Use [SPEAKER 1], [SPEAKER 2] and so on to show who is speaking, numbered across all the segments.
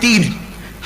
[SPEAKER 1] 3,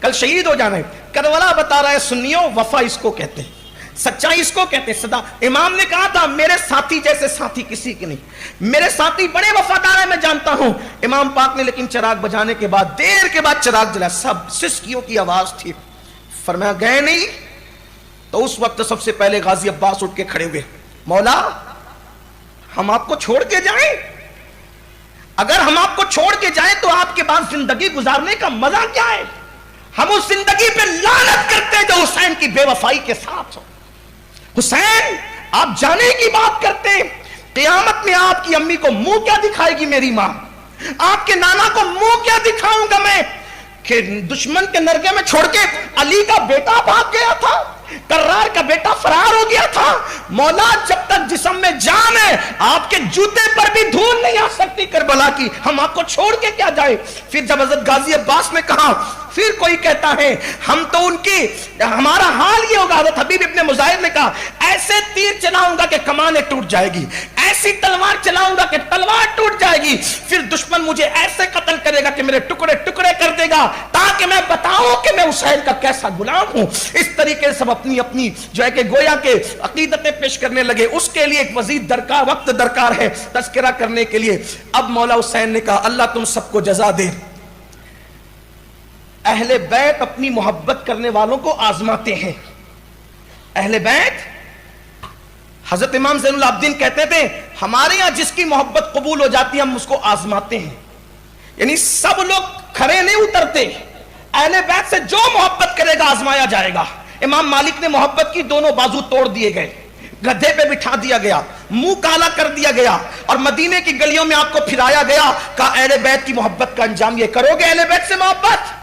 [SPEAKER 1] کل شہید ہو جانا ہے. کربلا بتا رہا ہے سنیوں وفا اس کو کہتے ہیں, سچائی اس کو کہتے ہیں. صدا امام نے کہا تھا میرے ساتھی جیسے ساتھی کسی کے نہیں, میرے ساتھی بڑے وفادار ہیں میں جانتا ہوں. امام پاک نے لیکن چراغ بجانے کے بعد دیر کے بعد چراغ جلا, سب سسکیوں کی آواز تھی. فرمایا گئے نہیں. تو اس وقت سب سے پہلے غازی عباس اٹھ کے کھڑے ہوئے, مولا ہم آپ کو چھوڑ کے جائیں؟ اگر ہم آپ کو چھوڑ کے جائیں تو آپ کے پاس زندگی گزارنے کا مزہ کیا ہے؟ ہم اس زندگی پہ لعنت کرتے ہیں جو حسین کی بے وفائی کے ساتھ ہو. حسین آپ جانے کی بات کرتے ہیں, قیامت میں آپ کی امی کو منہ کیا دکھائے گی میری ماں, آپ کے نانا کو منہ کیا دکھاؤں گا میں کہ دشمن کے نرگے میں چھوڑ کے علی کا بیٹا بھاگ گیا تھا, کرار کا بیٹا فرار ہو گیا تھا. مولا جب تک جسم میں جان ہے آپ کے جوتے پر بھی دھول نہیں آ سکتی کربلا کی, ہم آپ کو چھوڑ کے کیا جائے. پھر جب حضرت غازی عباس نے کہا, پھر کوئی کہتا ہے ہم تو ان کی, ہمارا حال یہ ہوگا. حضرت حبیب ابن مظاہر نے کہا ایسے تیر چلاؤں گا کہ کمانیں ٹوٹ جائے گی, ایسی تلوار چلاؤں گا کہ تلوار ٹوٹ جائے گی. پھر دشمن مجھے ایسے قتل کرے گا کہ میرے ٹکڑے ٹکڑے کر دے گا, تاکہ میں بتاؤں کہ میں حسین کا کیسا غلام ہوں. اس طریقے سے اپنی اپنی جو ہے کہ گویا کے عقیدتیں پیش کرنے لگے. اس کے لیے ایک مزید درکار وقت درکار ہے تذکرہ کرنے کے لیے. اب مولا حسین نے کہا اللہ تم سب کو جزا دے. اہل بیت اپنی محبت کرنے والوں کو آزماتے ہیں. اہل بیت, حضرت امام زین العابدین کہتے تھے ہمارے یہاں جس کی محبت قبول ہو جاتی ہے ہم اس کو آزماتے ہیں. یعنی سب لوگ کھڑے نہیں اترتے, اہل بیت سے جو محبت کرے گا آزمایا جائے گا. امام مالک نے محبت کی, دونوں بازو توڑ دیے گئے, گدھے پہ بٹھا دیا گیا, منہ کالا کر دیا گیا, اور مدینے کی گلیوں میں آپ کو پھرایا گیا. کہا اہل بیت کی محبت کا انجام یہ کرو گے, اہل بیت سے محبت.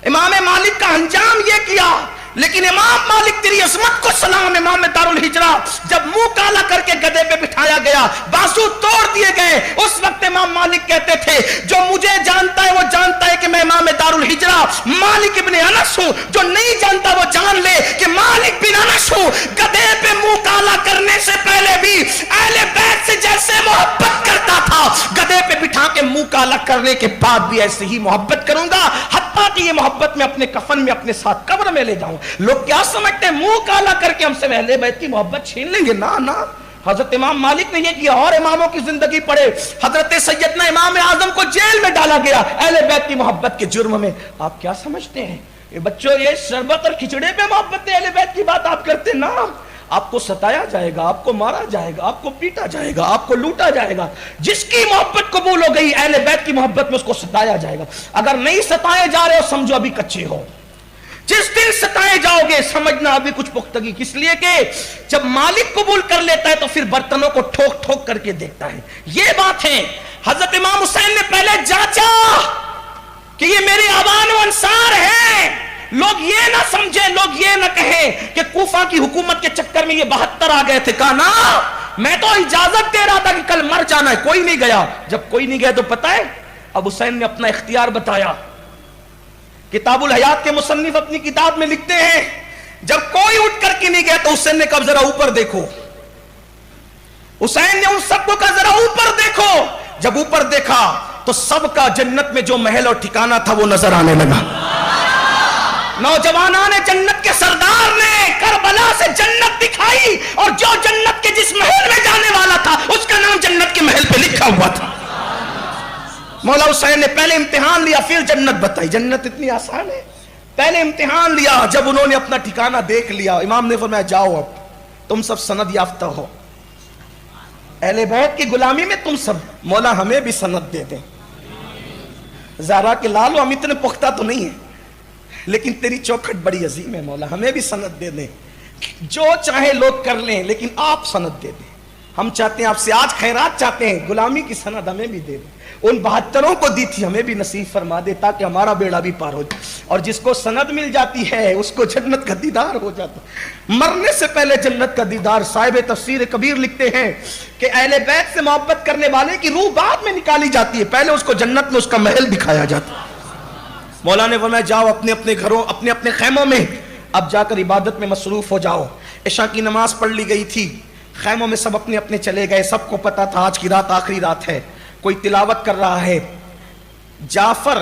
[SPEAKER 1] امام مالک کا انجام یہ کیا. لیکن امام مالک تیری عظمت کو سلام, امام دار الہجرہ جب منہ کالا کر کے گدھے پہ بٹھایا گیا, بازو توڑ دیے گئے, اس وقت امام مالک کہتے تھے جو مجھے جانتا ہے وہ جانتا ہے کہ میں امام دار الہجرہ مالک ابن انس ہوں, جو نہیں جانتا وہ جان لے کہ مالک بن انس ہوں. گدھے پہ منہ کالا کرنے سے پہلے بھی اہل بیت سے جیسے محبت کرتا تھا, گدھے پہ بٹھا کے منہ کالا کرنے کے بعد بھی ایسے ہی محبت کروں گا, حتیٰ کہ یہ محبت میں اپنے کفن میں اپنے ساتھ قبر میں لے جاؤں. لوگ کیا سمجھتے ہیں منہ کالا کر کے ہم سے اہل بیت کی محبت چھین لیں گے؟ نا, حضرت امام مالک نے یہ کیا. اور اماموں کی زندگی پڑھے, حضرت سیدنا امام اعظم کو جیل میں ڈالا گیا اہل بیت کی محبت کے جرم میں. آپ کیا سمجھتے ہیں یہ بچوں, یہ شربت اور کھچڑے پہ محبت اہل بیت کی بات آپ کرتے نا. آپ کو ستایا جائے گا, آپ کو مارا جائے گا, آپ کو پیٹا جائے گا, آپ کو لوٹا جائے گا. جس کی محبت قبول ہو گئی اہل بیت کی محبت میں اس کو ستایا جائے گا. اگر نہیں ستائے جا رہے ہو سمجھو ابھی کچے ہو, جس دن ستائے جاؤ گے سمجھنا ابھی کچھ پختگی. اس لیے کہ جب مالک قبول کر لیتا ہے تو پھر برتنوں کو ٹھوک ٹھوک کر کے دیکھتا ہے. یہ بات ہے. حضرت امام حسین نے پہلے جانچا کہ یہ میرے اوان و انصار ہیں. لوگ یہ نہ سمجھے, لوگ یہ نہ کہیں کہ کوفہ کی حکومت کے چکر میں یہ 72 آ گئے تھے. کہا نا میں تو اجازت دے رہا تھا کہ کل مر جانا ہے, کوئی نہیں گیا. جب کوئی نہیں گیا تو پتہ ہے اب حسین نے اپنا اختیار بتایا. کتاب الحیات کے مصنف اپنی کتاب میں لکھتے ہیں جب کوئی اٹھ کر کے نہیں گیا تو حسین نے کہا ذرا اوپر دیکھو. حسین نے ان سب کو کہا ذرا اوپر دیکھو. جب اوپر دیکھا تو سب کا جنت میں جو محل اور ٹھکانہ تھا وہ نظر آنے لگا. نوجوانان جنت کے سردار نے کربلا سے جنت دکھائی, اور جو جنت کے جس محل میں جانے والا تھا اس کا نام جنت کے محل پہ لکھا ہوا تھا. مولا حسین نے پہلے امتحان لیا پھر جنت بتائی. جنت اتنی آسان ہے. پہلے امتحان لیا, جب انہوں نے اپنا ٹھکانہ دیکھ لیا امام نے فرمایا جاؤ اب تم سب سند یافتہ ہو, اہل بیت کی غلامی میں تم سب. مولا ہمیں بھی سند دے دیں. زہرا کے لالو ہم اتنے پختہ تو نہیں ہیں لیکن تیری چوکھٹ بڑی عظیم ہے, مولا ہمیں بھی سند دے دیں. جو چاہے لوگ کر لیں لیکن آپ سند دے دیں. ہم چاہتے ہیں آپ سے آج خیرات چاہتے ہیں, غلامی کی سند ہمیں بھی دے دیں. ان 72 کو دی تھی ہمیں بھی نصیب فرما دے تاکہ ہمارا بیڑا بھی پار ہو جائے. اور جس کو سند مل جاتی ہے اس کو جنت کا دیدار ہو جاتا. مرنے سے پہلے جنت کا دیدار. صاحب تفسیر کبیر لکھتے ہیں کہ اہل بیت سے محبت کرنے والے کی روح بعد میں نکالی جاتی ہے, پہلے اس کو جنت میں اس کا محل دکھایا جاتا ہے. مولا نے فرمایا جاؤ اپنے اپنے گھروں اپنے اپنے خیموں میں, اب جا کر عبادت میں مصروف ہو جاؤ. عشاء کی نماز پڑھ لی گئی تھی, خیموں میں سب اپنے اپنے چلے گئے. سب کو پتا تھا آج کی رات آخری رات ہے. کوئی تلاوت کر رہا ہے. جعفر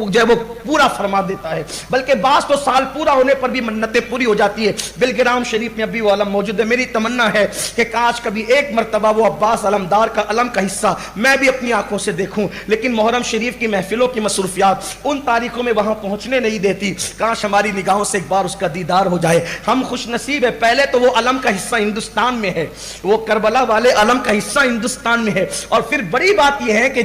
[SPEAKER 1] جو ہے وہ پورا فرما دیتا ہے، بلکہ بعض تو سال پورا ہونے پر بھی منتیں پوری ہو جاتی ہے۔ بلگرام شریف میں ابھی وہ علم موجود ہے۔ میری تمنا ہے کہ کاش کبھی ایک مرتبہ وہ عباس علمدار کا علم کا حصہ میں بھی اپنی آنکھوں سے دیکھوں، لیکن محرم شریف کی محفلوں کی مصروفیات ان تاریخوں میں وہاں پہنچنے نہیں دیتی۔ کاش ہماری نگاہوں سے ایک بار اس کا دیدار ہو جائے۔ ہم خوش نصیب ہے، پہلے تو وہ علم کا حصہ ہندوستان میں ہے، وہ کربلا والے علم کا حصہ ہندوستان میں ہے، اور پھر بڑی بات یہ ہے کہ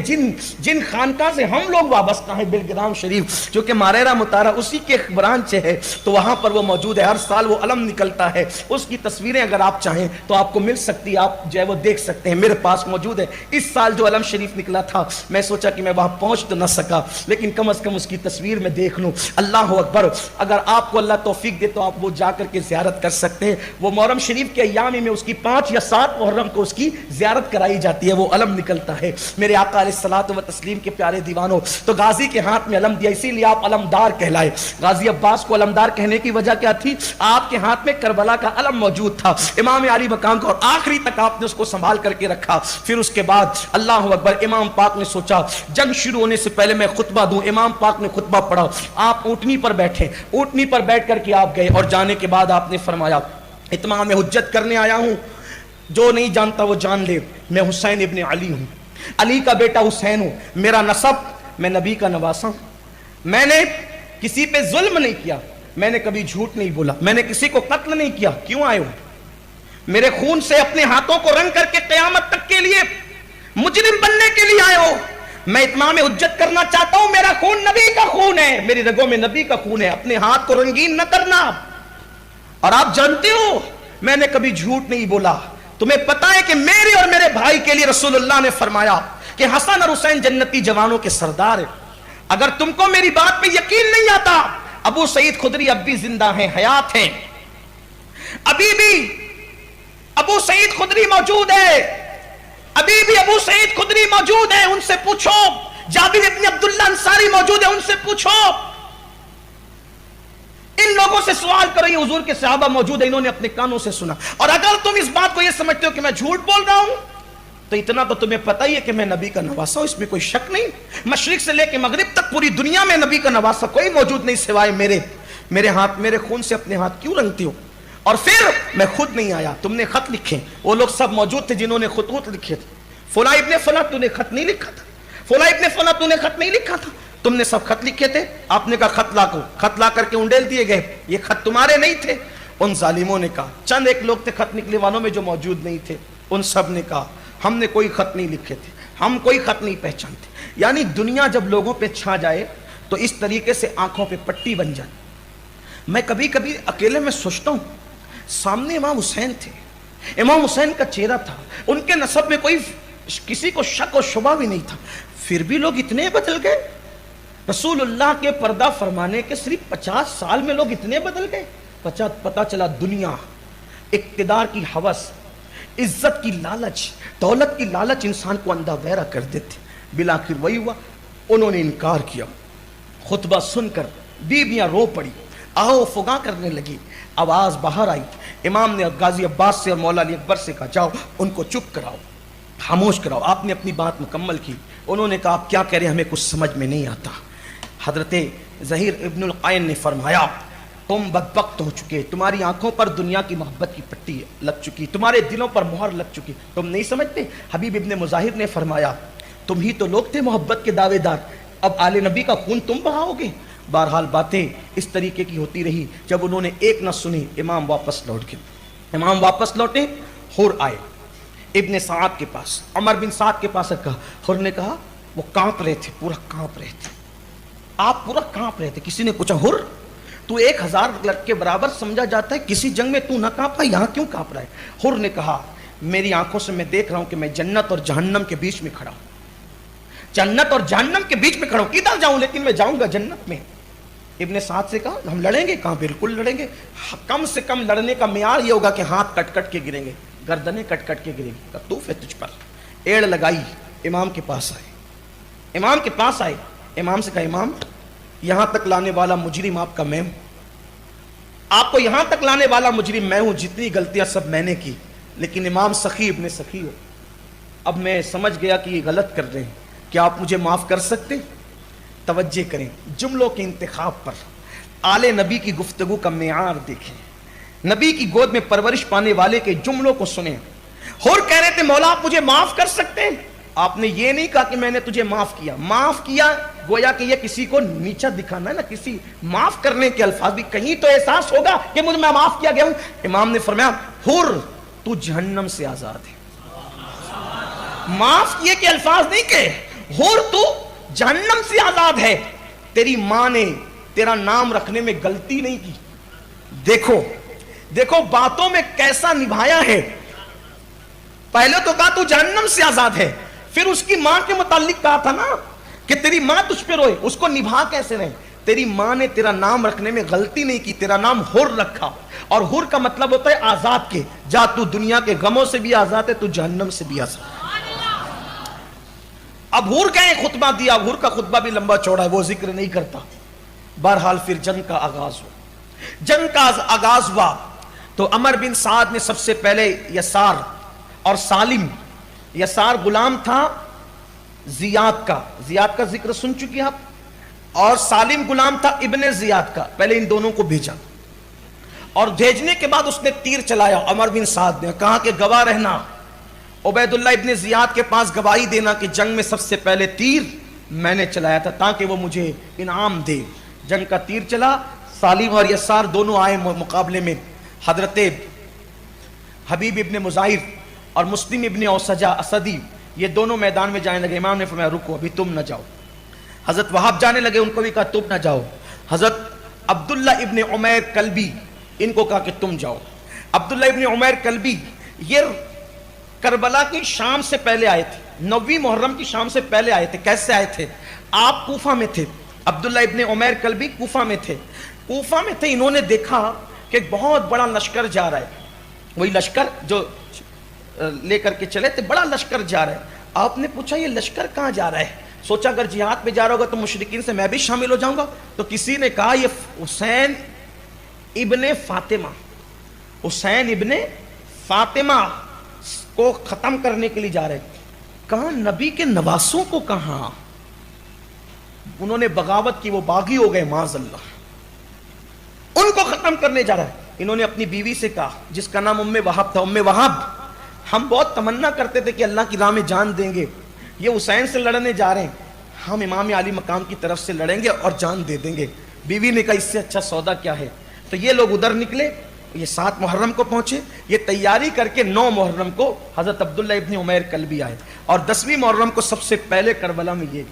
[SPEAKER 1] جن خانقاہ سے ہم لوگ وابستہ ہیں، بلگرام شریف جو کہ ماریرا مطارہ اسی کے برانچ ہے، تو وہاں پر وہ موجود ہے۔ ہر سال وہ علم نکلتا ہے، اس کی تصویریں اگر آپ چاہیں تو آپ کو مل سکتی ہے، آپ جو ہے وہ دیکھ سکتے ہیں، میرے پاس موجود ہے۔ اس سال جو علم شریف نکلا تھا میں سوچا کہ میں وہاں پہنچ تو نہ سکا، لیکن کم از کم اس کی تصویر میں دیکھ لوں۔ اللہ اکبر، اگر آپ کو اللہ توفیق دے تو آپ وہ جا کر کے زیارت کر سکتے ہیں۔ وہ محرم شریف کے ایام میں اس کی 5 یا 7 محرم کو اس کی زیارت کرائی جاتی ہے، وہ علم نکلتا ہے۔ میرے آقا علیہ الصلوۃ والتسلیم کے پیارے دیوانوں، تو غازی کے ہاتھ میں علم دیا، اسی لیے آپ علمدار کہلائے۔ غازی عباس کو علمدار کہنے کی وجہ کیا تھی؟ آپ کے ہاتھ میں کربلا کا علم موجود تھا، امام علی مقام کا، اور آخری تک آپ نے اس کو سنبھال کر کے رکھا۔ پھر اس کے بعد اللہ اکبر، امام پاک نے سوچا جنگ شروع ہونے سے پہلے میں خطبہ دوں۔ امام پاک نے خطبہ پڑھا، آپ اونٹنی پر بیٹھے، اونٹنی پر بیٹھ کر کے آپ گئے، اور جانے کے بعد آپ نے فرمایا اتمام حجت کرنے آیا ہوں، جو نہیں جانتا وہ جان لے، میں حسین ابن علی ہوں، علی کا بیٹا حسین ہوں، میرا نسب، میں نبی کا نواسا ہوں، میں نے کسی پہ ظلم نہیں کیا، میں نے کبھی جھوٹ نہیں بولا، میں نے کسی کو قتل نہیں کیا۔ کیوں آئے ہو؟ میرے خون سے اپنے ہاتھوں کو رنگ کر کے قیامت تک کے لیے مجرم بننے کے لیے آئے ہو؟ میں اتمام حجت کرنا چاہتا ہوں، میرا خون نبی کا خون ہے، میری رگوں میں نبی کا خون ہے، اپنے ہاتھ کو رنگین نہ کرنا۔ اور آپ جانتے ہو میں نے کبھی جھوٹ نہیں بولا، تمہیں پتا ہے کہ میرے اور میرے بھائی کے لیے رسول اللہ نے فرمایا کہ حسن اور حسین جنتی جوانوں کے سردار ہیں۔ اگر تم کو میری بات پہ یقین نہیں آتا، ابو سعید خدری اب بھی زندہ ہیں، حیات ہیں، ابھی بھی ابو سعید خدری موجود ہے، ابھی بھی ابو سعید خدری موجود ہے، ان سے پوچھو۔ جابر ابن عبداللہ انصاری موجود ہے، ان سے پوچھو، ان لوگوں سے سوال کرو، یہ حضور کے صحابہ موجود ہیں، انہوں نے اپنے کانوں سے سنا۔ اور اگر تم اس بات کو یہ سمجھتے ہو کہ میں جھوٹ بول رہا ہوں، تو اتنا تو تمہیں پتہ ہی ہے کہ میں نبی کا نواسا ہوں، اس میں کوئی شک نہیں۔ مشرق سے لے کے مغرب تک پوری دنیا میں نبی کا نواسا کوئی موجود نہیں سوائے میرے ہاتھ، میرے خون سے اپنے ہاتھ کیوں رنگتی ہو؟ اور پھر میں خود نہیں آیا، تم نے خط لکھے، وہ لوگ سب موجود تھے جنہوں نے خطوط لکھے تھے، فلاں ابن فلاں تو نے خط نہیں لکھا تھا، فلاں ابن فلاں تو نے خط نہیں لکھا تھا، تم نے سب خط لکھے تھے، آپ نے کہا خط لا کر کے انڈیل دیے گئے، یہ خط تمہارے نہیں تھے۔ ان ظالموں نے کہا، چند ایک لوگ تھے خط نکلے والوں میں جو موجود نہیں تھے، ان سب نے کہا ہم نے کوئی خط نہیں لکھے تھے، ہم کوئی خط نہیں پہچانتے۔ یعنی دنیا جب لوگوں پہ چھا جائے تو اس طریقے سے آنکھوں پہ پٹی بن جائے۔ میں کبھی کبھی اکیلے میں سوچتا ہوں، سامنے امام حسین تھے، امام حسین کا چہرہ تھا، ان کے نسب میں کوئی کسی کو شک و شبہ بھی نہیں تھا، پھر بھی لوگ اتنے بدل گئے۔ رسول اللہ کے پردہ فرمانے کے صرف 50 سال میں لوگ اتنے بدل گئے۔ پتہ چلا دنیا، اقتدار کی ہوس، عزت کی لالچ، دولت کی لالچ انسان کو اندھا بہرا کر دیتے۔ بالآخر وہی ہوا، انہوں نے انکار کیا۔ خطبہ سن کر بیویاں رو پڑی، آہو فغاں کرنے لگی، آواز باہر آئی۔ امام نے غازی عباس سے اور مولا علی اکبر سے کہا جاؤ ان کو چپ کراؤ، خاموش کراؤ۔ آپ نے اپنی بات مکمل کی۔ انہوں نے کہا آپ کیا کہہ رہے ہیں، ہمیں کچھ سمجھ میں نہیں آتا۔ حضرت ظہیر ابن القائن نے فرمایا تم بدبخت ہو چکے، تمہاری آنکھوں پر دنیا کی محبت کی پٹی لگ چکی، تمہارے دلوں پر مہر لگ چکی، تم نہیں سمجھتے۔ حبیب ابن مظاہر نے فرمایا تم ہی تو لوگ تھے محبت کے دعوے دار، اب آل نبی کا خون تم بہاؤ گے۔ بہرحال باتیں اس طریقے کی ہوتی رہی۔ جب انہوں نے ایک نہ سنی، امام واپس لوٹ گئے۔ امام واپس لوٹے، حر آئے ابن سعد کے پاس، عمر بن سعد کے پاس کہا، حر نے کہا وہ کانپ رہے تھے، پورا کانپ رہے تھے، آپ پورا کانپ رہے تھے۔ کسی نے پوچھا حر تو 1000 لڑکے برابر سمجھا جاتا ہے، کسی جنگ میں تو نہ کانپا، یہاں کیوں کانپ رہا ہے؟ حر نے کہا میری آنکھوں سے میں دیکھ رہا ہوں کہ میں جنت اور جہنم کے بیچ میں کھڑا ہوں، جنت اور جہنم کے بیچ میں کھڑا ہوں، کدھر جاؤں لیکن میں جاؤں گا جنت میں۔ ابن سعد سے کہا ہم لڑیں گے؟ کہاں بالکل لڑیں گے، کم سے کم لڑنے کا معیار یہ ہوگا کہ ہاتھ کٹ کٹ کے گریں گے، گردنیں کٹ کٹ کے گریں گے، توف ہے تجھ پر۔ ایڑ لگائی، امام کے پاس آئے، امام کے پاس آئے، امام سے کہا امام یہاں تک لانے والا مجرم آپ کا میں ہوں، آپ کو یہاں تک لانے والا مجرم میں ہوں، جتنی غلطیاں سب میں نے کی، لیکن امام سخی ابن سخی ہو، اب میں سمجھ گیا کہ یہ غلط کر رہے ہیں، کیا آپ مجھے معاف کر سکتے؟ توجہ کریں جملوں کے انتخاب پر. آل نبی کی گفتگو کا معیار دیکھیں, نبی کی گود میں پرورش پانے والے کے جملوں کو سنیں. اور کہہ رہے تھے مولا آپ مجھے معاف کر سکتے ہیں؟ آپ نے یہ نہیں کہا کہ میں نے تجھے معاف کیا. معاف کیا گویا کہ یہ کسی کو نیچا دکھانا ہے نا, کسی معاف کرنے کے الفاظ بھی کہیں تو احساس ہوگا کہ مجھے میں معاف کیا گیا ہوں. امام نے فرمایا حر تو جہنم سے آزاد ہے. معاف کیے کے الفاظ نہیں کہے, حر تو جہنم سے آزاد ہے. تیری ماں نے تیرا نام رکھنے میں غلطی نہیں کی. دیکھو دیکھو باتوں میں کیسا نبھایا ہے. پہلے تو کہا تو جہنم سے آزاد ہے, پھر اس کی ماں کے متعلق کہا تھا نا کہ تیری ماں تجھ پہ روئے, اس کو نبھا کیسے رہے. تیری ماں نے تیرا نام رکھنے میں غلطی نہیں کی, تیرا نام حر رکھا, اور حر کا مطلب ہوتا ہے آزاد کے. جا تو دنیا کے غموں سے بھی آزاد ہے, تو جہنم سے بھی آزاد. اب حر کا ایک خطبہ دیا, حر کا خطبہ بھی لمبا چوڑا ہے, وہ ذکر نہیں کرتا. بہرحال پھر جنگ کا آغاز ہوا. جنگ کا آغاز ہوا تو عمر بن سعد نے سب سے پہلے یسار اور سالم, یسار غلام تھا زیاد کا, زیاد کا ذکر سن چکی آپ, اور سالم غلام تھا ابن زیاد کا. پہلے ان دونوں کو بھیجا, اور بھیجنے کے بعد اس نے تیر چلایا. عمر بن سعد نے کہا کہ گواہ رہنا, عبید اللہ ابن زیاد کے پاس گواہی دینا کہ جنگ میں سب سے پہلے تیر میں نے چلایا تھا, تاکہ وہ مجھے انعام دے. جنگ کا تیر چلا, سالم اور یسار دونوں آئے مقابلے میں. حضرت حبیب ابن مظاہر اور مسلم ابن اوسجا اسدی یہ دونوں میدان میں جانے لگے. امام نے فرمایا رکو ابھی تم نہ جاؤ. حضرت وہاب جانے لگے, ان کو بھی کہا تم نہ جاؤ. حضرت عبداللہ ابن عمیر کلبی ان کو کہا کہ تم جاؤ. عبداللہ ابن عمیر کلبی یہ کربلا کی شام سے پہلے آئے تھے, 9 محرم کی شام سے پہلے آئے تھے. کیسے آئے تھے؟ آپ کوفہ میں تھے, عبداللہ ابن عمیر کلبی کوفہ میں تھے. کوفہ میں تھے, انہوں نے دیکھا کہ ایک بہت بڑا لشکر جا رہا ہے, وہی لشکر جو لے کر کے چلے تھے, بڑا لشکر جا رہا ہے. آپ نے پوچھا یہ لشکر کہاں جا رہا ہے؟ سوچا اگر جہاد پہ جا رہا ہوگا تو مشرکین سے میں بھی شامل ہو جاؤں گا. تو کسی نے کہا یہ حسین ابن فاطمہ, حسین ابن فاطمہ کو ختم کرنے کے لیے جا رہے ہیں. کہاں نبی کے نواسوں کو, کہاں انہوں نے بغاوت کی, وہ باغی ہو گئے معاذ اللہ, ان کو ختم کرنے جا رہا ہے. انہوں نے اپنی بیوی سے کہا جس کا نام ام وہب تھا, ام وہب ہم بہت تمنا کرتے تھے کہ اللہ کی راہ میں جان دیں گے, یہ حسین سے لڑنے جا رہے ہیں, ہم امام علی مقام کی طرف سے لڑیں گے اور جان دے دیں گے. بیوی نے کہا اس سے اچھا سودا کیا ہے. تو یہ لوگ ادھر نکلے, یہ 7 محرم کو پہنچے, یہ تیاری کر کے 9 محرم کو حضرت عبداللہ ابن عمیر کلبی آئے, اور 10ویں محرم کو سب سے پہلے کربلا میں یہ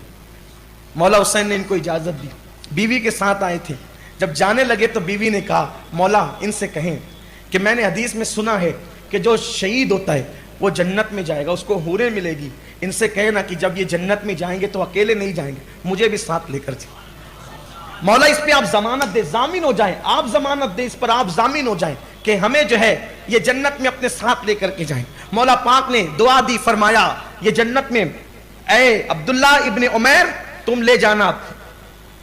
[SPEAKER 1] مولا حسین نے ان کو اجازت دی. بیوی کے ساتھ آئے تھے. جب جانے لگے تو بیوی نے کہا مولا ان سے کہیں کہ میں نے حدیث میں سنا ہے کہ جو شہید ہوتا ہے وہ جنت میں جائے گا, اس کو حوریں ملے گی. ان سے کہنا کہ جب یہ جنت میں جائیں گے تو اکیلے نہیں جائیں گے, مجھے بھی ساتھ لے کر جائیں. مولا اس پہ آپ ضمانت دے, ضامن ہو جائیں, آپ ضمانت دے, اس پر آپ ضامن ہو جائیں کہ ہمیں جو ہے یہ جنت میں اپنے ساتھ لے کر کے جائیں. مولا پاک نے دعا دی, فرمایا یہ جنت میں اے عبداللہ ابن عمیر تم لے جانا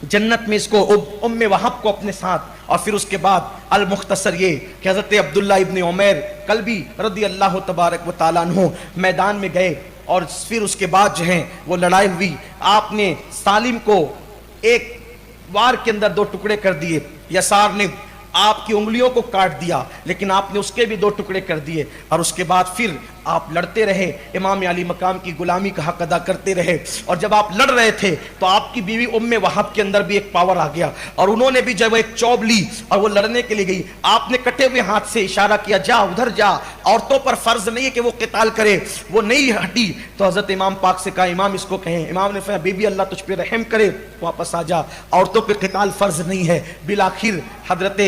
[SPEAKER 1] جنت میں اس کو, ام وہب کو اپنے ساتھ. اور پھر اس کے بعد المختصر یہ کہ حضرت عبداللہ ابن عمیر کلبی رضی اللہ تبارک و تعالیٰ عنہ میدان میں گئے, اور پھر اس کے بعد جو ہیں وہ لڑائی ہوئی. آپ نے سالم کو ایک وار کے اندر 2 ٹکڑے کر دیے, یسار نے آپ کی انگلیوں کو کاٹ دیا, لیکن آپ نے اس کے بھی 2 ٹکڑے کر دیے. اور اس کے بعد پھر آپ لڑتے رہے, امام علی مقام کی غلامی کا حق ادا کرتے رہے. اور جب آپ لڑ رہے تھے تو آپ کی بیوی ام وہب کے اندر بھی ایک پاور آ گیا, اور انہوں نے بھی جب ایک چوب لی اور وہ لڑنے کے لیے گئی, آپ نے کٹے ہوئے ہاتھ سے اشارہ کیا جا ادھر جا, عورتوں پر فرض نہیں ہے کہ وہ قتال کرے. وہ نہیں ہٹی تو حضرت امام پاک سے کہا امام اس کو کہیں. امام نے فرمایا بیوی اللہ تجھ پہ رحم کرے, واپس آ جا, عورتوں پہ قتال فرض نہیں ہے. بالآخر حضرت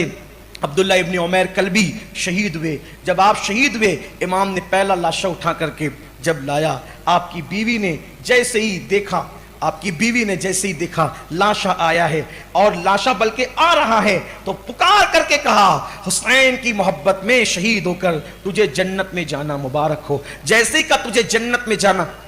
[SPEAKER 1] عبداللہ ابن عمیر کلبی شہید ہوئے. جب آپ شہید ہوئے, امام نے پہلا لاشا اٹھا کر کے جب لایا, آپ کی بیوی نے جیسے ہی دیکھا, آپ کی بیوی نے جیسے ہی دیکھا لاشا آیا ہے اور لاشا بلکہ آ رہا ہے, تو پکار کر کے کہا حسین کی محبت میں شہید ہو کر تجھے جنت میں جانا مبارک ہو. جیسے ہی کہ تجھے جنت میں جانا,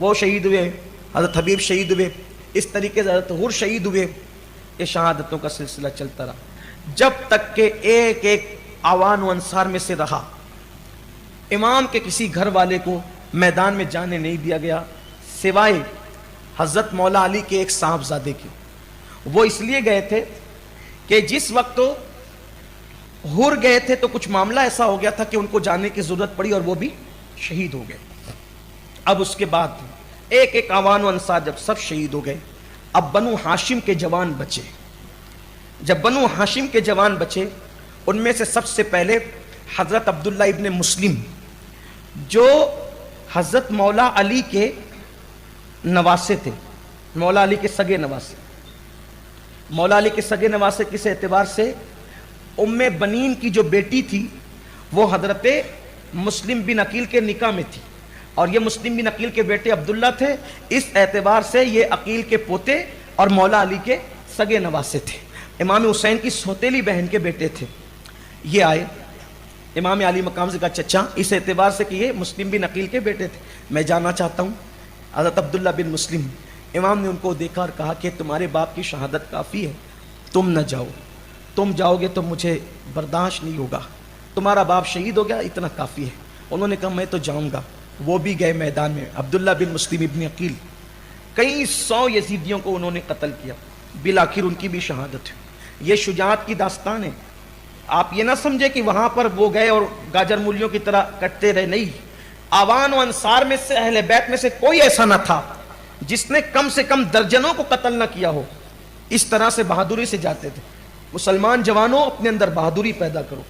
[SPEAKER 1] وہ شہید ہوئے، حضرت حبیب شہید ہوئے، اس طریقے سے حضرت حر شہید ہوئے. یہ شہادتوں کا سلسلہ چلتا رہا جب تک کہ ایک ایک آوان و انصار میں سے رہا. امام کے کسی گھر والے کو میدان میں جانے نہیں دیا گیا سوائے حضرت مولا علی کے ایک صاحبزادے کی. وہ اس لیے گئے تھے کہ جس وقت حر گئے تھے تو کچھ معاملہ ایسا ہو گیا تھا کہ ان کو جانے کی ضرورت پڑی اور وہ بھی شہید ہو گئے. اب اس کے بعد ایک ایک آوان و انصار جب سب شہید ہو گئے، اب بنو ہاشم کے جوان بچے. جب بنو ہاشم کے جوان بچے، ان میں سے سب سے پہلے حضرت عبداللہ ابن مسلم جو حضرت مولا علی کے نواسے تھے، مولا علی کے سگے نواسے. مولا علی کے سگے نواسے کس اعتبار سے؟ ام بنین کی جو بیٹی تھی وہ حضرت مسلم بن عقیل کے نکاح میں تھی، اور یہ مسلم بن عقیل کے بیٹے عبداللہ تھے. اس اعتبار سے یہ عقیل کے پوتے اور مولا علی کے سگے نواسے تھے. امام حسین کی سوتیلی بہن کے بیٹے تھے. یہ آئے امام علی مقام سے کہا چچا، اس اعتبار سے کہ یہ مسلم بن عقیل کے بیٹے تھے، میں جانا چاہتا ہوں. حضرت عبداللہ بن مسلم، امام نے ان کو دیکھا اور کہا کہ تمہارے باپ کی شہادت کافی ہے، تم نہ جاؤ. تم جاؤ گے تو مجھے برداشت نہیں ہوگا. تمہارا باپ شہید ہو گیا، اتنا کافی ہے. انہوں نے کہا میں تو جاؤں گا. وہ بھی گئے میدان میں. عبداللہ بن مسلم ابن عقیل کئی 100 یزیدیوں کو انہوں نے قتل کیا، بالآخر ان کی بھی شہادت ہے. یہ شجاعت کی داستان ہے. آپ یہ نہ سمجھے کہ وہاں پر وہ گئے اور گاجر مولیوں کی طرح کٹتے رہے، نہیں. آوان و انصار میں سے، اہل بیت میں سے کوئی ایسا نہ تھا جس نے کم سے کم درجنوں کو قتل نہ کیا ہو. اس طرح سے بہادری سے جاتے تھے. مسلمان جوانوں، اپنے اندر بہادری پیدا کرو.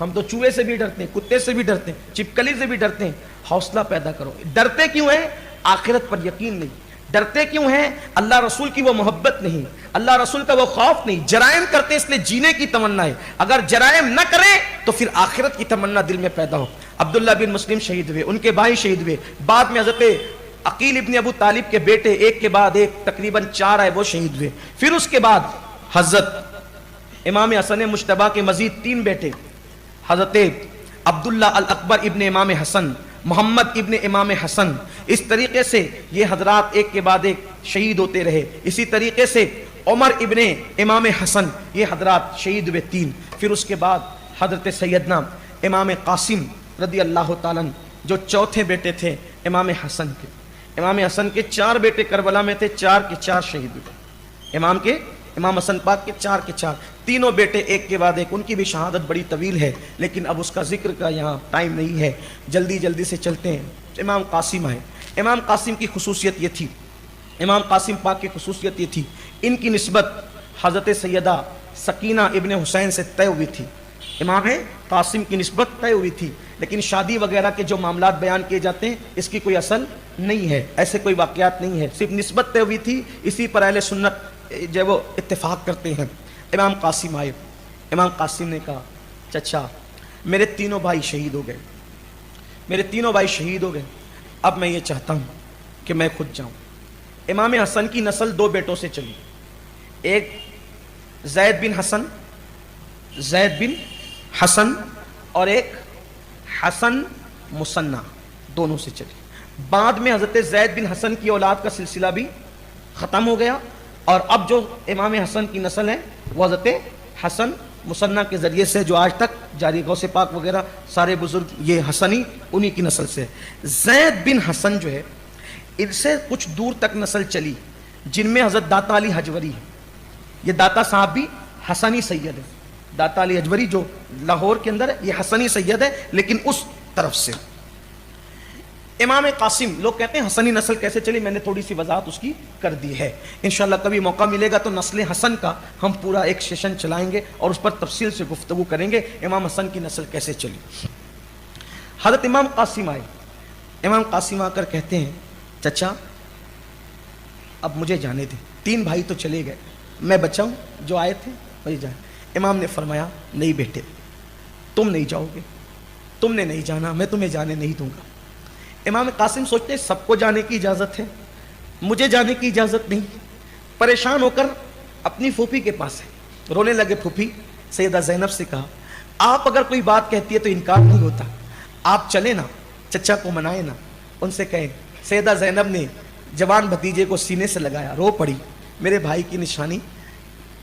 [SPEAKER 1] ہم تو چوہے سے بھی ڈرتے ہیں، کتے سے بھی ڈرتے ہیں، چپکلی سے بھی ڈرتے ہیں. حوصلہ پیدا کرو. ڈرتے کیوں ہیں؟ آخرت پر یقین نہیں. ڈرتے کیوں ہیں؟ اللہ رسول کی وہ محبت نہیں، اللہ رسول کا وہ خوف نہیں. جرائم کرتے اس لیے جینے کی تمنا ہے. اگر جرائم نہ کریں تو پھر آخرت کی تمنا دل میں پیدا ہو. عبداللہ بن مسلم شہید ہوئے، ان کے بھائی شہید ہوئے. بعد میں حضرت عقیل ابن ابو طالب کے بیٹے ایک کے بعد ایک تقریباً 4 آئے، وہ شہید ہوئے. پھر اس کے بعد حضرت امام حسن مجتبیٰ کے مزید 3 بیٹے، حضرت عبداللہ الاکبر ابن امام حسن، محمد ابن امام حسن. اس طریقے سے یہ حضرات ایک کے بعد ایک شہید ہوتے رہے. اسی طریقے سے عمر ابن امام حسن، یہ حضرات شہید ہوئے 3. پھر اس کے بعد حضرت سیدنا امام قاسم رضی اللہ تعالیٰ جو چوتھے بیٹے تھے امام حسن کے. امام حسن کے 4 بیٹے کربلا میں تھے، 4 کے 4 شہید ہوئے. امام حسن پاک کے 4 کے 4 تینوں بیٹے ایک کے بعد ایک. ان کی بھی شہادت بڑی طویل ہے، لیکن اب اس کا ذکر کا یہاں ٹائم نہیں ہے، جلدی جلدی سے چلتے ہیں. امام قاسم آئے. امام قاسم کی خصوصیت یہ تھی، امام قاسم پاک کی خصوصیت یہ تھی، ان کی نسبت حضرت سیدہ سکینہ ابن حسین سے طے ہوئی تھی. امام قاسم کی نسبت طے ہوئی تھی، لیکن شادی وغیرہ کے جو معاملات بیان کیے جاتے ہیں اس کی کوئی اصل نہیں ہے، ایسے کوئی واقعات نہیں ہے، صرف نسبت طے ہوئی تھی. اسی پر اہل سنت جو وہ اتفاق کرتے ہیں. امام قاسم آئے. امام قاسم نے کہا چچا، میرے تینوں بھائی شہید ہو گئے، میرے تینوں بھائی شہید ہو گئے. اب میں یہ چاہتا ہوں کہ میں خود جاؤں. امام حسن کی نسل 2 بیٹوں سے چلی، ایک زید بن حسن اور ایک حسن مصنع، دونوں سے چلی. بعد میں حضرت زید بن حسن کی اولاد کا سلسلہ بھی ختم ہو گیا، اور اب جو امام حسن کی نسل ہے وہ حضرت حسن مصنع کے ذریعے سے جو آج تک جاری، غوث پاک وغیرہ سارے بزرگ یہ حسنی انہی کی نسل سے. زید بن حسن جو ہے ان سے کچھ دور تک نسل چلی، جن میں حضرت داتا علی حجوری ہے. یہ داتا صاحب بھی حسنی سید ہے. داتا علی حجوری جو لاہور کے اندر ہے یہ حسنی سید ہے، لیکن اس طرف سے. امام قاسم، لوگ کہتے ہیں حسنی نسل کیسے چلی، میں نے تھوڑی سی وضاحت اس کی کر دی ہے. انشاءاللہ کبھی موقع ملے گا تو نسل حسن کا ہم پورا ایک سیشن چلائیں گے اور اس پر تفصیل سے گفتگو کریں گے امام حسن کی نسل کیسے چلی. حضرت امام قاسم آئے. امام قاسم آ کر کہتے ہیں چچا اب مجھے جانے دیں، 3 بھائی تو چلے گئے، میں بچا ہوں، جو آئے تھے وہی جائیں. امام نے فرمایا نہیں بیٹے، تم نہیں جاؤ گے، تم نے نہیں جانا، میں تمہیں جانے نہیں دوں گا. امام قاسم سوچتے سب کو جانے کی اجازت ہے، مجھے جانے کی اجازت نہیں. پریشان ہو کر اپنی پھوپھی کے پاس ہے، رونے لگے. پھوپھی سیدہ زینب سے کہا آپ اگر کوئی بات کہتی ہے تو انکار نہیں ہوتا، آپ چلیں نا. چچا کو منائے نا، ان سے کہیں سیدہ زینب نے جوان بھتیجے کو سینے سے لگایا، رو پڑی، میرے بھائی کی نشانی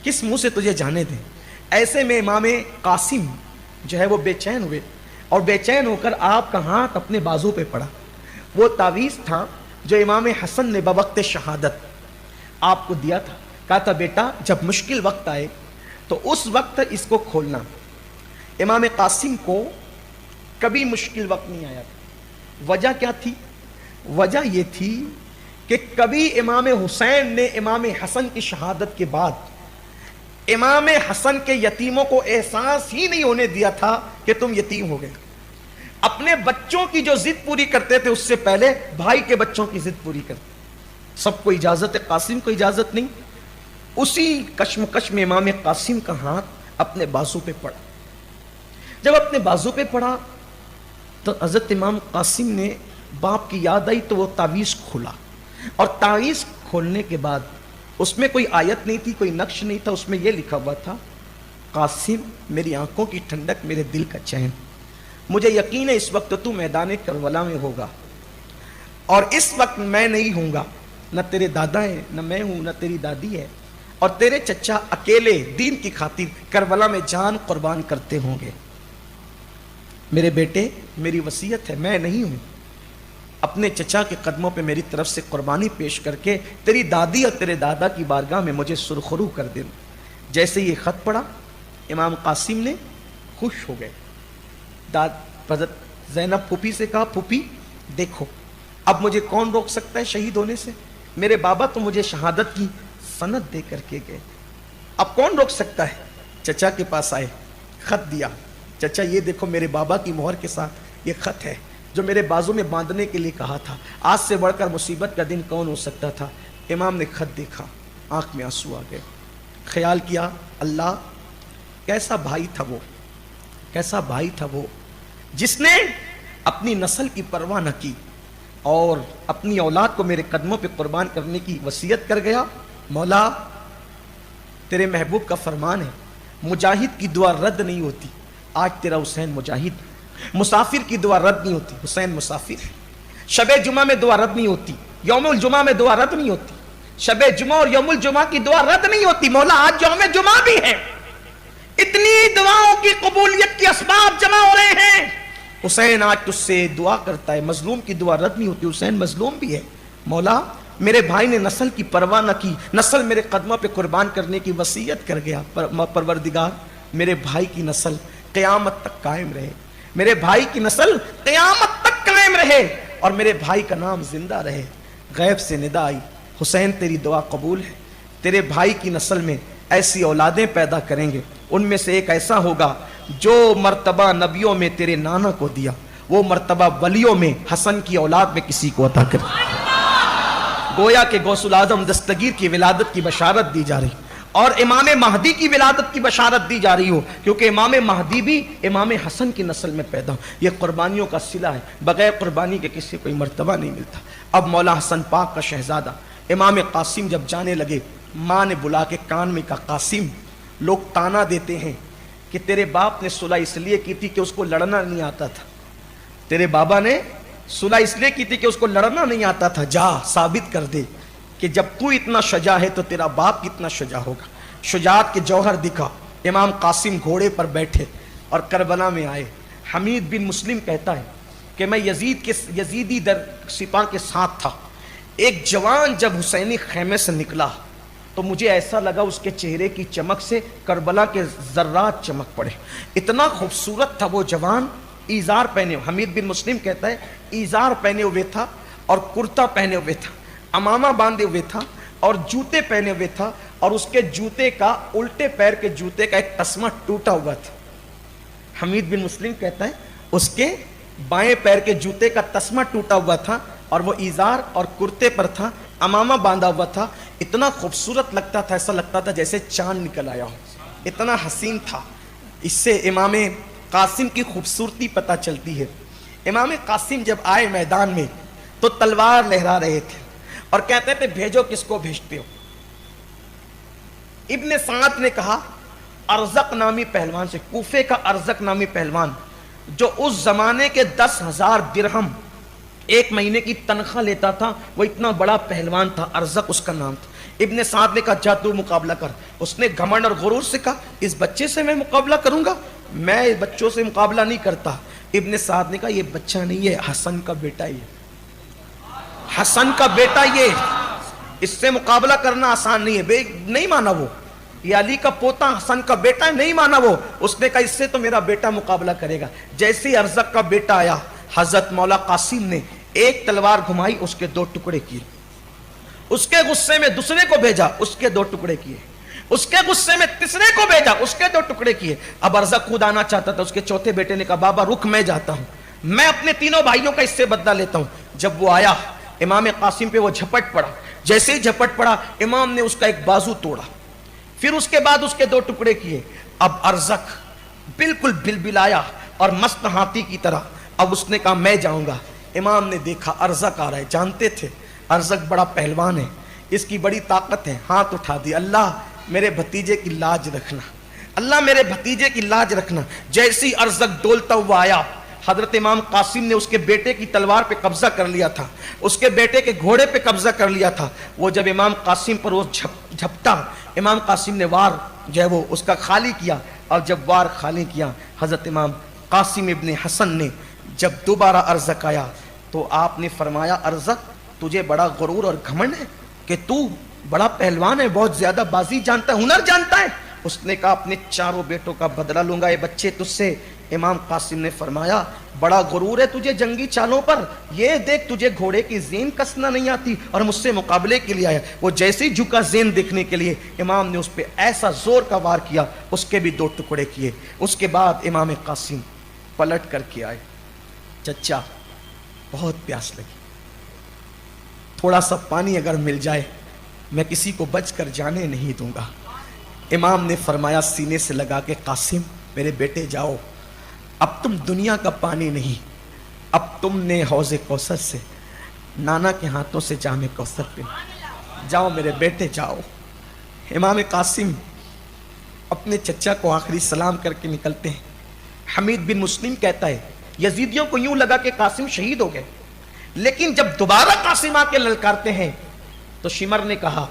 [SPEAKER 1] کس منہ سے تجھے جانے دیں۔ ایسے میں امام قاسم جو ہے وہ بے چین ہوئے، اور بے چین ہو کر آپ کا ہاتھ اپنے بازو پہ پڑا۔ وہ تعویذ تھا جو امام حسن نے بوقت شہادت آپ کو دیا تھا، کہا تھا بیٹا جب مشکل وقت آئے تو اس وقت اس کو کھولنا۔ امام قاسم کو کبھی مشکل وقت نہیں آیا تھا۔ وجہ کیا تھی؟ وجہ یہ تھی کہ کبھی امام حسین نے امام حسن کی شہادت کے بعد امام حسن کے یتیموں کو احساس ہی نہیں ہونے دیا تھا کہ تم یتیم ہو گئے۔ اپنے بچوں کی جو ضد پوری کرتے تھے اس سے پہلے بھائی کے بچوں کی ضد پوری کرتے۔ سب کو اجازت ہے، قاسم کو اجازت نہیں۔ اسی کشمکش میں امام قاسم کا ہاتھ اپنے بازو پہ پڑا۔ جب اپنے بازو پہ پڑا تو حضرت امام قاسم نے باپ کی یاد آئی تو وہ تعویذ کھولا، اور تعویذ کھولنے کے بعد اس میں کوئی آیت نہیں تھی، کوئی نقش نہیں تھا، اس میں یہ لکھا ہوا تھا قاسم میری آنکھوں کی ٹھنڈک، میرے دل کا چین، مجھے یقین ہے اس وقت تو میدان کربلا میں ہوگا، اور اس وقت میں نہیں ہوں گا، نہ تیرے دادا ہے، نہ میں ہوں، نہ تیری دادی ہے، اور تیرے چچا اکیلے دین کی خاطر کربلا میں جان قربان کرتے ہوں گے۔ میرے بیٹے میری وصیت ہے، میں نہیں ہوں، اپنے چچا کے قدموں پہ میری طرف سے قربانی پیش کر کے تیری دادی اور تیرے دادا کی بارگاہ میں مجھے سرخرو کر دینا۔ جیسے یہ خط پڑھا امام قاسم نے خوش ہو گئے۔ حضرت زینب پھوپھی سے کہا پھوپھی دیکھو اب مجھے کون روک سکتا ہے شہید ہونے سے؟ میرے بابا تو مجھے شہادت کی سند دے کر کے گئے، اب کون روک سکتا ہے؟ چچا کے پاس آئے، خط دیا، چچا یہ دیکھو میرے بابا کی مہر کے ساتھ یہ خط ہے جو میرے بازو میں باندھنے کے لیے کہا تھا، آج سے بڑھ کر مصیبت کا دن کون ہو سکتا تھا۔ امام نے خط دیکھا، آنکھ میں آنسو آ گئے، خیال کیا اللہ کیسا بھائی تھا وہ، کیسا بھائی تھا وہ جس نے اپنی نسل کی پرواہ نہ کی اور اپنی اولاد کو میرے قدموں پہ قربان کرنے کی وصیت کر گیا۔ مولا تیرے محبوب کا فرمان ہے مجاہد کی دعا رد نہیں ہوتی، آج تیرا حسین مجاہد، مسافر کی دعا رد نہیں ہوتی، حسین مسافر ہے، شب جمعہ میں دعا رد نہیں ہوتی، یوم الجمعہ میں دعا رد نہیں ہوتی، شب جمعہ اور یوم الجمعہ کی دعا رد نہیں ہوتی۔ مولا آج یوم جمعہ بھی ہے، اتنی دعاؤں کی قبولیت کے اسباب جمع ہو رہے ہیں، حسین آج تجھ سے دعا کرتا ہے، مظلوم کی دعا رد نہیں ہوتی، حسین مظلوم بھی ہے۔ مولا میرے بھائی نے نسل کی پرواہ نہ کی، نسل میرے قدموں پہ قربان کرنے کی وصیت کر گیا، پروردگار میرے بھائی کی نسل قیامت تک قائم رہے، میرے بھائی کی نسل قیامت تک قائم رہے اور میرے بھائی کا نام زندہ رہے۔ غیب سے ندا آئی، حسین تیری دعا قبول ہے، تیرے بھائی کی نسل میں ایسی اولادیں پیدا کریں گے، ان میں سے ایک ایسا ہوگا جو مرتبہ نبیوں میں تیرے نانا کو دیا وہ مرتبہ ولیوں میں حسن کی اولاد میں کسی کو عطا کر۔ گویا کہ غوث العظم دستگیر کی ولادت کی بشارت دی جا رہی اور امام مہدی کی ولادت کی بشارت دی جا رہی ہو، کیونکہ امام مہدی بھی امام حسن کی نسل میں پیدا ہو۔ یہ قربانیوں کا صلہ ہے، بغیر قربانی کے کسی کوئی مرتبہ نہیں ملتا۔ اب مولا حسن پاک کا شہزادہ امام قاسم جب جانے لگے، ماں نے بلا کے کان میں کہا قاسم لوگ تانا دیتے ہیں کہ تیرے باپ نے صلح اس لیے کی تھی کہ اس کو لڑنا نہیں آتا تھا، تیرے بابا نے صلح اس لیے کی تھی کہ اس کو لڑنا نہیں آتا تھا، جا ثابت کر دے کہ جب تو اتنا شجاع ہے تو تیرا باپ کتنا شجاع ہوگا۔ شجاعت کے جوہر دکھا، امام قاسم گھوڑے پر بیٹھے اور کربلا میں آئے۔ حمید بن مسلم کہتا ہے کہ میں یزیدی در سپاہ کے ساتھ تھا، ایک جوان جب حسینی خیمے سے نکلا تو مجھے ایسا لگا اس کے چہرے کی چمک سے کربلا کے ذرات چمک پڑے، اتنا خوبصورت تھا وہ جوان۔ ایزار پہنے، حمید بن مسلم کہتا ہے ایزار پہنے ہوئے تھا اور کرتا پہنے ہوئے تھا، امامہ باندھے ہوئے تھا اور جوتے پہنے ہوئے تھا، اور اس کے جوتے کا الٹے پیر کے جوتے کا ایک تسمہ ٹوٹا ہوا تھا۔ حمید بن مسلم کہتا ہے اس کے بائیں پیر کے جوتے کا تسمہ ٹوٹا ہوا تھا اور وہ ایزار اور کرتے پر تھا، امامہ باندھا ہوا تھا، اتنا خوبصورت لگتا تھا، ایسا لگتا تھا جیسے چاند نکل آیا ہو، اتنا حسین تھا۔ اس سے امام قاسم کی خوبصورتی پتہ چلتی ہے۔ امام قاسم جب آئے میدان میں تو تلوار لہرا رہے تھے اور کہتے تھے بھیجو کس کو بھیجتے ہو۔ ابن سعد نے کہا ارزق نامی پہلوان سے، کوفے کا ارزق نامی پہلوان جو اس زمانے کے 10,000 درہم ایک مہینے کی تنخواہ لیتا تھا، وہ اتنا بڑا پہلوان تھا، ارزق اس کا نام تھا۔ ابن سعد نے کہا جا تو مقابلہ کر۔ اس نے گھمنڈ اور غرور سے کہا اس بچے سے میں مقابلہ کروں گا؟ میں بچوں سے مقابلہ نہیں کرتا۔ ابن سعد نے کہا یہ بچہ نہیں ہے، حسن کا بیٹا ہی ہے، حسن کا بیٹا یہ، اس سے مقابلہ کرنا آسان نہیں ہے۔ نہیں مانا وہ، یہ علی کا پوتا حسن کا بیٹا ہے، نہیں مانا وہ۔ اس نے کہا اس سے تو میرا بیٹا مقابلہ کرے گا۔ جیسے ہی ارزق کا بیٹا آیا، حضرت مولا قاسم نے ایک تلوار گھمائی، اس کے 2 ٹکڑے کیے، اس کے غصے میں دوسرے کو بھیجا، اس کے 2 ٹکڑے کیے، اس کے غصے میں تیسرے کو بھیجا، اس کے 2 ٹکڑے کیے۔ اب ارزق خود آنا چاہتا تھا، اس کے چوتھے بیٹے نے کہا بابا رک، میں جاتا ہوں، میں اپنے تینوں بھائیوں کا اس سے بدلہ لیتا ہوں۔ جب وہ آیا امام قاسم پہ وہ جھپٹ پڑا، جیسے ہی جھپٹ پڑا امام نے اس کا ایک بازو توڑا، پھر اس کے بعد اس کے 2 ٹکڑے کیے۔ اب ارزق بالکل بلبلایا اور مست ہاتھی کی طرح، اب اس نے کہا میں جاؤں گا۔ امام نے دیکھا ارزق آ رہا ہے، جانتے تھے ارزق بڑا پہلوان ہے، اس کی بڑی طاقت ہے، ہاتھ اٹھا دی، اللہ میرے بھتیجے کی لاج رکھنا، اللہ میرے بھتیجے کی لاج رکھنا۔ جیسی ارزق ڈولتا ہوا آیا، حضرت امام قاسم نے اس کے بیٹے کی تلوار پہ قبضہ کر لیا تھا، اس کے بیٹے کے گھوڑے پہ قبضہ کر لیا تھا۔ وہ جب امام قاسم پر وہ جھپٹا، امام قاسم نے وار جو ہے وہ اس کا خالی کیا، اور جب وار خالی کیا حضرت امام قاسم ابن حسن نے جب دوبارہ ارزق آیا تو آپ نے فرمایا ارزق تجھے بڑا غرور اور گھمنڈ ہے کہ تو بڑا پہلوان ہے، بہت زیادہ بازی جانتا ہے، ہنر جانتا ہے۔ اس نے کہا اپنے 4 بیٹوں کا بدلہ لوں گا، یہ بچے تجھ سے۔ امام قاسم نے فرمایا بڑا غرور ہے تجھے جنگی چالوں پر، یہ دیکھ تجھے گھوڑے کی زین کسنا نہیں آتی اور مجھ سے مقابلے کے لیے آیا۔ وہ جیسے ہی جھکا زین دیکھنے کے لیے، امام نے اس پہ ایسا زور کا وار کیا، اس کے بھی 2 ٹکڑے کیے۔ اس کے بعد امام قاسم پلٹ کر کے آئے، چچا بہت پیاس لگی، تھوڑا سا پانی اگر مل جائے میں کسی کو بچ کر جانے نہیں دوں گا۔ امام نے فرمایا سینے سے لگا کے قاسم میرے بیٹے جاؤ، اب تم دنیا کا پانی نہیں، اب تم نے حوض کوثر سے نانا کے ہاتھوں سے جام کوثر پینا، جاؤ میرے بیٹے جاؤ۔ امام قاسم اپنے چچا کو آخری سلام کر کے نکلتے ہیں۔ حمید بن مسلم کہتا ہے یزیدیوں کو یوں لگا کہ قاسم شہید ہو گئے، لیکن جب دوبارہ قاسم آ کے للکارتے ہیں تو شمر نے کہا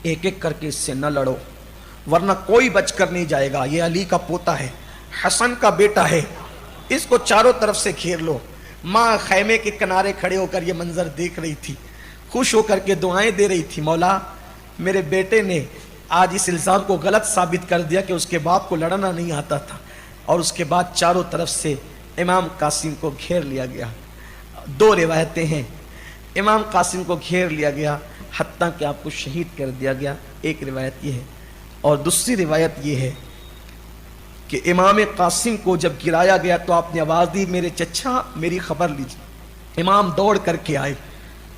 [SPEAKER 1] ایک ایک کر کے اس سے نہ لڑو ورنہ کوئی بچ کر نہیں جائے گا، یہ علی کا پوتا ہے، حسن کا بیٹا ہے، اس کو چاروں طرف سے گھیر لو۔ ماں خیمے کے کنارے کھڑے ہو کر یہ منظر دیکھ رہی تھی، خوش ہو کر کے دعائیں دے رہی تھی، مولا میرے بیٹے نے آج اس الزام کو غلط ثابت کر دیا کہ اس کے باپ کو لڑنا نہیں آتا تھا۔ اور اس کے بعد چاروں طرف سے امام قاسم کو گھیر لیا گیا۔ 2 روایتیں ہیں، امام قاسم کو گھیر لیا گیا حتیٰ کہ آپ کو شہید کر دیا گیا، ایک روایت یہ ہے، اور دوسری روایت یہ ہے کہ امام قاسم کو جب گرایا گیا تو آپ نے آواز دی میرے چچا میری خبر لیجیے۔ امام دوڑ کر کے آئے،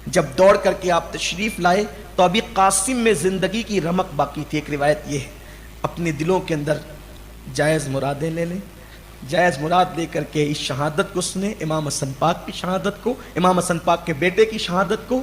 [SPEAKER 1] جب دوڑ کر کے آپ تشریف لائے تو ابھی قاسم میں زندگی کی رمق باقی تھی۔ ایک روایت یہ ہے اپنے دلوں کے اندر جائز مرادیں لے لیں، جائز مراد لے کر کے اس شہادت کو سنیں، امام حسن پاک کی شہادت کو، امام حسن پاک کے بیٹے کی شہادت کو۔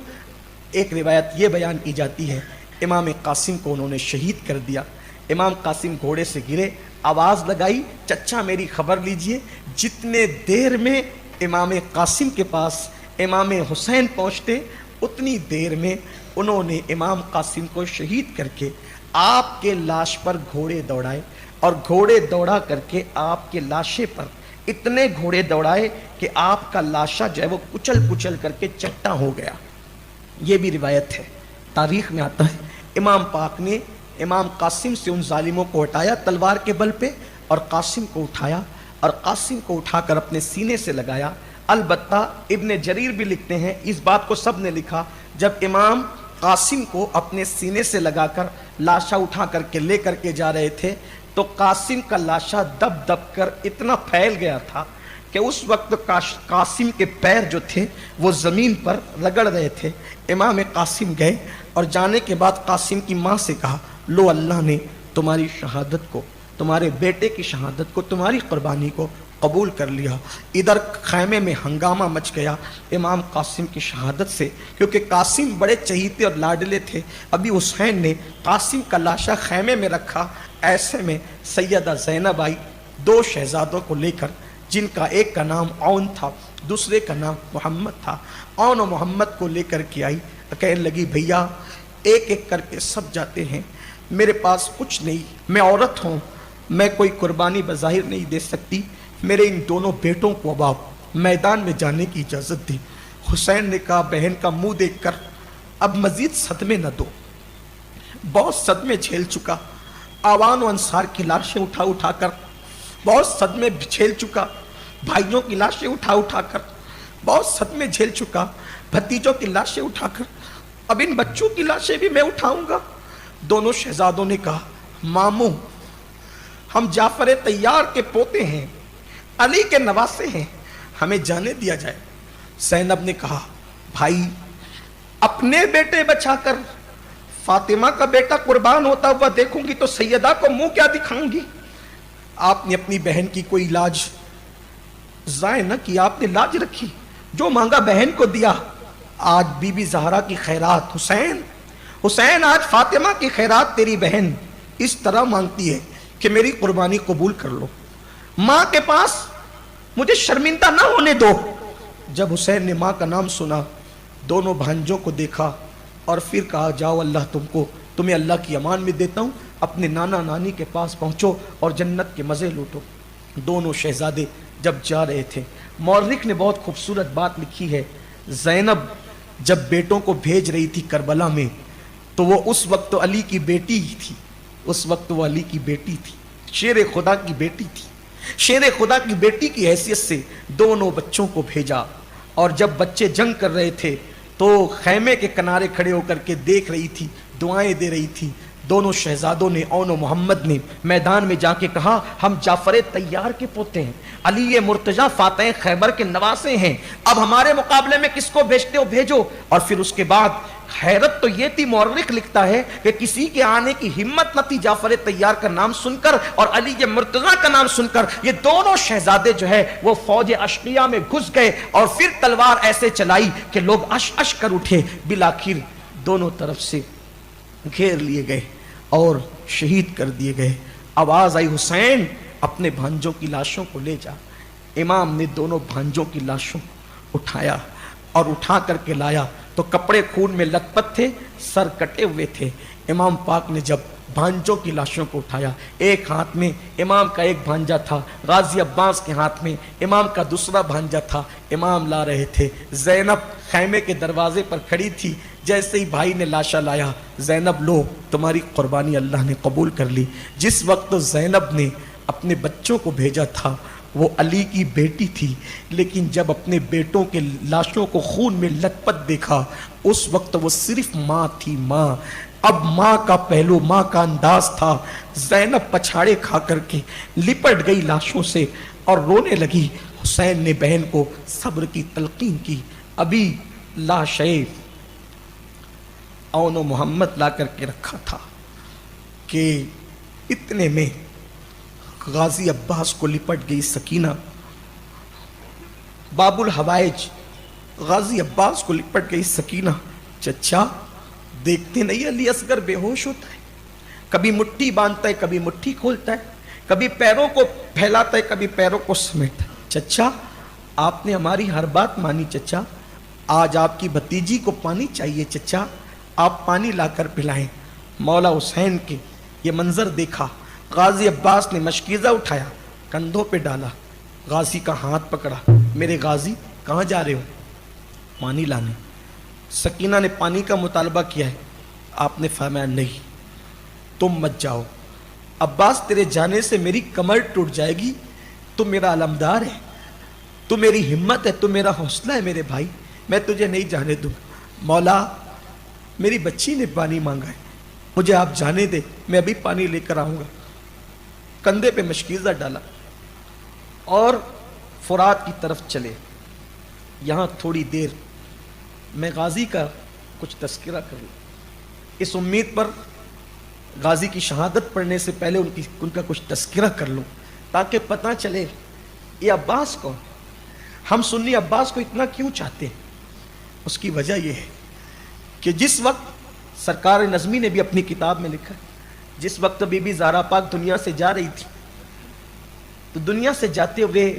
[SPEAKER 1] ایک روایت یہ بیان کی جاتی ہے امام قاسم کو انہوں نے شہید کر دیا۔ امام قاسم گھوڑے سے گرے، آواز لگائی چچا میری خبر لیجئے۔ جتنے دیر میں امام قاسم کے پاس امام حسین پہنچتے اتنی دیر میں انہوں نے امام قاسم کو شہید کر کے آپ کے لاش پر گھوڑے دوڑائے، اور گھوڑے دوڑا کر کے آپ کے لاشے پر اتنے گھوڑے دوڑائے کہ آپ کا لاشا جو ہے وہ کچل کچل کر کے چٹا ہو گیا۔ یہ بھی روایت ہے، تاریخ میں آتا ہے امام پاک نے امام قاسم سے ان ظالموں کو ہٹایا تلوار کے بل پہ، اور قاسم کو اٹھایا اور قاسم کو اٹھا کر اپنے سینے سے لگایا۔ البتہ ابن جریر بھی لکھتے ہیں، اس بات کو سب نے لکھا، جب امام قاسم کو اپنے سینے سے لگا کر لاشا اٹھا کر کے لے کر کے جا رہے تھے تو قاسم کا لاشا دب دب کر اتنا پھیل گیا تھا کہ اس وقت قاسم کے پیر جو تھے وہ زمین پر رگڑ رہے تھے۔ امام قاسم گئے اور جانے کے بعد قاسم کی ماں سے کہا لو اللہ نے تمہاری شہادت کو، تمہارے بیٹے کی شہادت کو، تمہاری قربانی کو قبول کر لیا۔ ادھر خیمے میں ہنگامہ مچ گیا امام قاسم کی شہادت سے، کیونکہ قاسم بڑے چہیتے اور لاڈلے تھے۔ ابھی حسین نے قاسم کا لاشا خیمے میں رکھا، ایسے میں سیدہ زینب آئی 2 شہزادوں کو لے کر جن کا ایک کا نام اون تھا، دوسرے کا نام محمد تھا۔ اون و محمد کو لے کر کے آئی، کہنے لگی بھیا ایک ایک کر کے سب جاتے ہیں، میرے پاس کچھ نہیں، میں عورت ہوں، میں کوئی قربانی بظاہر نہیں دے سکتی، میرے ان دونوں بیٹوں کو اب آپ میدان میں جانے کی اجازت دیں۔ حسین نے کہا بہن کا منہ دیکھ کر اب مزید صدمے نہ دو، بہت صدمے جھیل چکا، آوان و انصار کی لاشیں اٹھا کر بہت صدمے جھیل چکا، بھائیوں کی لاشیں اٹھا کر بہت صدمے جھیل چکا، بھتیجوں کی لاشیں اٹھا کر اب ان بچوں کی لاشیں بھی میں اٹھاؤں گا۔ دونوں شہزادوں نے کہا ماموں ہم جعفر طیار کے پوتے ہیں، علی کے نواسے ہیں، ہمیں جانے دیا جائے۔ زینب نے کہا بھائی اپنے بیٹے بچا کر فاطمہ کا بیٹا قربان ہوتا ہوا دیکھوں گی تو سیدہ کو منہ کیا دکھاؤں گی؟ آپ نے اپنی بہن کی کوئی لاج ضائع نہ کیا، آپ نے لاج رکھی، جو مانگا بہن کو دیا۔ آج بی بی زہرا کی خیرات، حسین آج فاطمہ کی خیرات تیری بہن اس طرح مانگتی ہے کہ میری قربانی قبول کر لو، ماں کے پاس مجھے شرمندہ نہ ہونے دو۔ جب حسین نے ماں کا نام سنا، دونوں بھانجوں کو دیکھا اور پھر کہا جاؤ اللہ تمہیں اللہ کی امان میں دیتا ہوں، اپنے نانا نانی کے پاس پہنچو اور جنت کے مزے لوٹو۔ دونوں شہزادے جب جا رہے تھے، مورخ نے بہت خوبصورت بات لکھی ہے، زینب جب بیٹوں کو بھیج رہی تھی کربلا میں تو وہ اس وقت علی کی بیٹی ہی تھی، اس وقت وہ علی کی بیٹی تھی، شیر خدا کی بیٹی تھی، شیر خدا کی بیٹی کی حیثیت سے دونوں بچوں کو بھیجا۔ اور جب بچے جنگ کر رہے تھے تو خیمے کے کنارے کھڑے ہو کر کے دیکھ رہی تھی، دعائیں دے رہی تھی۔ دونوں شہزادوں نے اون و محمد نے میدان میں جا کے کہا ہم جعفر طیار کے پوتے ہیں، علی مرتضیٰ فاتح خیبر کے نواسے ہیں، اب ہمارے مقابلے میں کس کو بھیجتے ہو بھیجو۔ اور پھر اس کے بعد حیرت تو یہ تھی، مورخ لکھتا ہے کہ کسی کے آنے کی ہمت نہ تھی جعفر طیار کا نام سن کر اور علی مرتضیٰ کا نام سن کر۔ یہ دونوں شہزادے جو ہے وہ فوج اشقیہ میں گھس گئے اور پھر تلوار ایسے چلائی کہ لوگ اش اش کر اٹھے، بالآخر دونوں طرف سے گھیر لیے گئے اور شہید کر دیے گئے۔ آواز آئی حسین اپنے بھانجوں کی لاشوں کو لے جا۔ امام نے دونوں بھانجوں کی لاشوں اٹھایا اور اٹھا کر کے لایا تو کپڑے خون میں لت پت تھے، سر کٹے ہوئے تھے۔ امام پاک نے جب بھانجوں کی لاشوں کو اٹھایا، ایک ہاتھ میں امام کا ایک بھانجا تھا، غازی عباس کے ہاتھ میں امام کا دوسرا بھانجا تھا، امام لا رہے تھے۔ زینب خیمے کے دروازے پر کھڑی تھی، جیسے ہی بھائی نے لاشا لایا، زینب لو تمہاری قربانی اللہ نے قبول کر لی۔ جس وقت زینب نے اپنے بچوں کو بھیجا تھا وہ علی کی بیٹی تھی، لیکن جب اپنے بیٹوں کے لاشوں کو خون میں لت پت دیکھا اس وقت وہ صرف ماں تھی، ماں۔ اب ماں کا پہلو، ماں کا انداز تھا۔ زینب پچھاڑے کھا کر کے لپٹ گئی لاشوں سے اور رونے لگی۔ حسین نے بہن کو صبر کی تلقین کی۔ ابھی لاشیں اون و محمد لا کر کے رکھا تھا کہ اتنے میں غازی عباس کو لپٹ گئی سکینہ، باب الحوائج غازی عباس کو لپٹ گئی سکینہ۔ چچا دیکھتے نہیں علی اصغر بے ہوش ہوتا ہے، کبھی مٹھی باندھتا ہے کبھی مٹھی کھولتا ہے، کبھی پیروں کو پھیلاتا ہے کبھی پیروں کو سمیٹتا ہے۔ چچا آپ نے ہماری ہر بات مانی، چچا آج آپ کی بھتیجی کو پانی چاہیے، چچا آپ پانی لا کر پلائیں۔ مولا حسین کے یہ منظر دیکھا، غازی عباس نے مشکیزہ اٹھایا، کندھوں پہ ڈالا، غازی کا ہاتھ پکڑا، میرے غازی کہاں جا رہے ہو؟ پانی لانے۔ سکینہ نے پانی کا مطالبہ کیا ہے، آپ نے فرمایا نہیں تم مت جاؤ، عباس تیرے جانے سے میری کمر ٹوٹ جائے گی، تو میرا علمدار ہے، تو میری ہمت ہے، تو میرا حوصلہ ہے میرے بھائی، میں تجھے نہیں جانے دوں۔ مولا میری بچی نے پانی مانگا ہے، مجھے آپ جانے دے، میں ابھی پانی لے کر آؤں گا۔ کندھے پہ مشکیزہ ڈالا اور فرات کی طرف چلے۔ یہاں تھوڑی دیر میں غازی کا کچھ تذکرہ کروں، اس امید پر غازی کی شہادت پڑھنے سے پہلے ان کا کچھ تذکرہ کر لوں تاکہ پتہ چلے یہ عباس کون، ہم سنی عباس کو اتنا کیوں چاہتے ہیں۔ اس کی وجہ یہ ہے کہ جس وقت سرکار نظمی نے بھی اپنی کتاب میں لکھا، جس وقت بی بی زہرا پاک دنیا سے جا رہی تھی تو دنیا سے جاتے ہوئے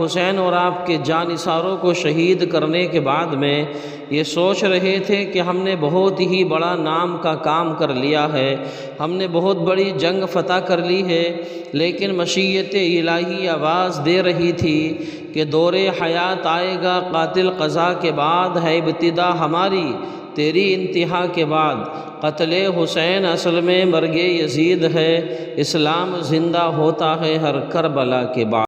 [SPEAKER 2] حسین اور آپ کے جانثاروں کو شہید کرنے کے بعد میں یہ سوچ رہے تھے کہ ہم نے بہت ہی بڑا نام کا کام کر لیا ہے، ہم نے بہت بڑی جنگ فتح کر لی ہے، لیکن مشیت الہی آواز دے رہی تھی کہ دور حیات آئے گا، قاتل قضا کے بعد ہے ابتدا ہماری، تیری انتہا کے بعد قتل حسین اصل میں مرگ یزید ہے، اسلام زندہ ہوتا ہے ہر کربلا کے بعد۔